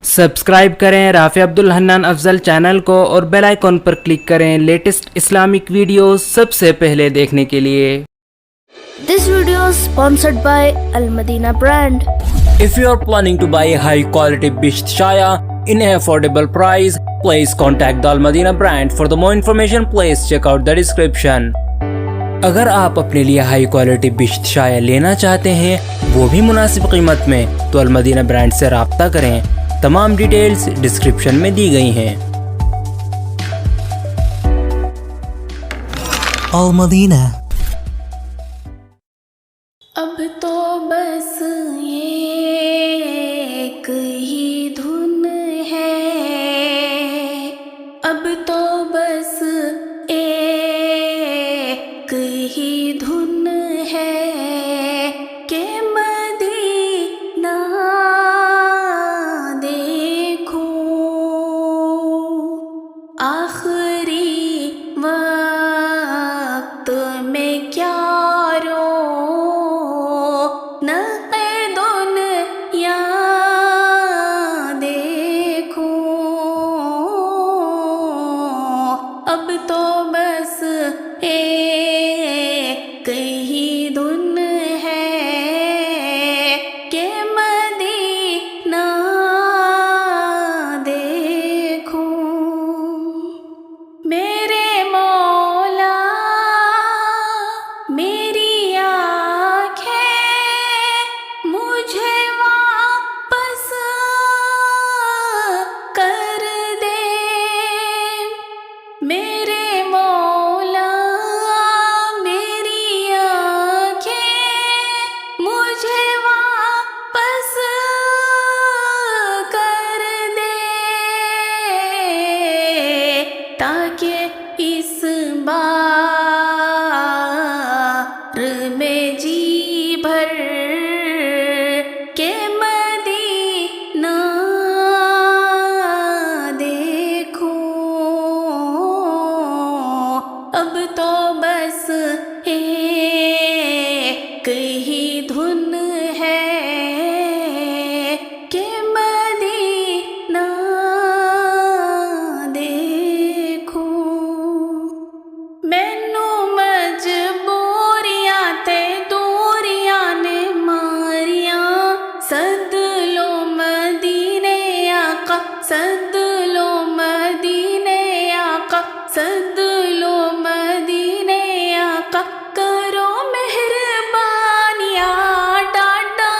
Subscribe करें Rafi Abdul Hannan Afzal channel को और बेल आइकॉन पर क्लिक करें लेटेस्ट इस्लामिक वीडियोस सबसे पहले देखने के लिए। This video is sponsored by Al Madina brand. If you are planning to buy a high quality bisht shaya in an affordable price, please contact the Al Madina brand. For the more information, please check out the description. अगर आप अपने लिए high quality Bisht शाया लेना चाहते हैं वो भी मुनासिब कीमत में तो अल मदीना ब्रांड से राब्ता करें। तमाम डिटेल्स डिस्क्रिप्शन में दी गई हैं। अल मदीना। अब तो बस एक ही धुन है, अब तो बस एक ही धुन है कि मदीना देखूं, आखिरी वक्त में क्या अब तो बस एक ही धुन है कि मदीना देखूं। मेरे मौला मेरी आँखें मुझे वापस कर दे, मेरे मौला मेरी आँखें मुझे वापस कर दे, ताकि इस बार में जी भर के मदीना देखूं। अब तो बस एक ही धुन है कि मदीना देखूं। मैनू मजबूरियां ते दूरियां ने मारियां, सद लो मदीने आका, सद लो मदीने आका, सद लो मदीने आका। करो मेहरबानियां डाडा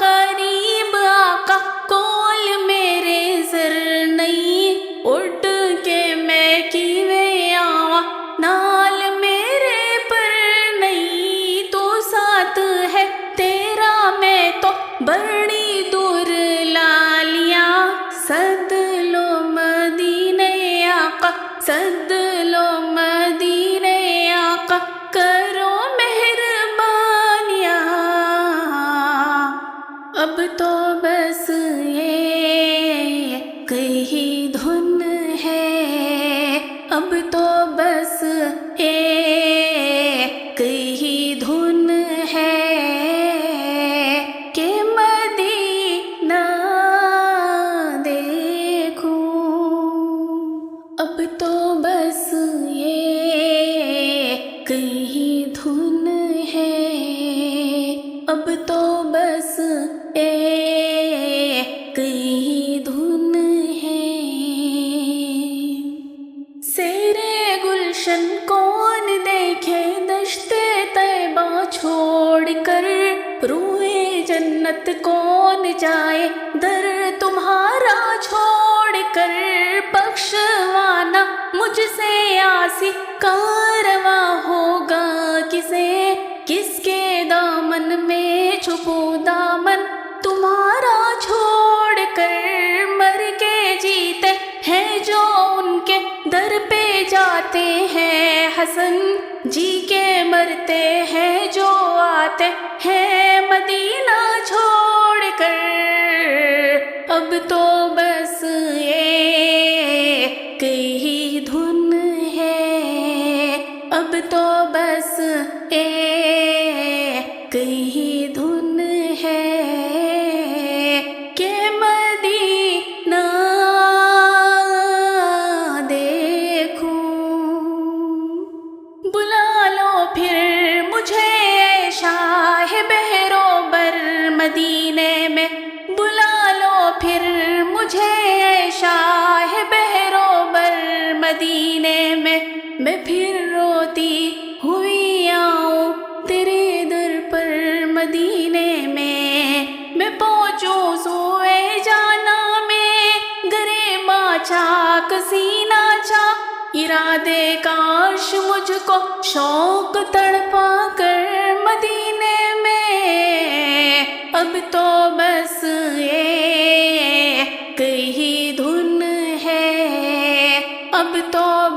करीब आका, कोल मेरे सर नहीं उड़ के मैं किवें आवां, नाल मेरे पर नहीं तो साथ है तेरा मैं तो बड़ी दूर लालियां। सद लो मदीने आका, सद लो मदीने आका, करो मेहरबानियां। अब तो बस एक ही धुन है, अब तो बस एक ही धुन है कि मदीना देखूं। अब तो बस एक ही धुन है, अब तो बस एक ही धुन है। सेरे गुलशन कौन देखे दश्ते तैबा छोड़ कर, रूए जन्नत कौन जाए दर तुम्हारा छोड़ कर। बख्शवाना मुझसे आसी कारवा होगा किसे, किसके दामन में छुपू दामन तुम्हारा छोड़ कर। मर के जीते हैं जो उनके दर पे जाते हैं हसन, जी के मरते हैं जो आते हैं मदीना छोड़ कर। अब तो बस एक ही धुन है, अब तो बस एक ही धुन है कि मदीना مدینے میں پھر روتی ہوئی آؤں تیرے در پر مدینے میں پہنچوں سوئے جانا میں گریباں چاک سینہ چا ارادے کاش مجھ کو شوق تڑپا کر مدینے میں اب تو بس ایک ہی دھن ہے اب تو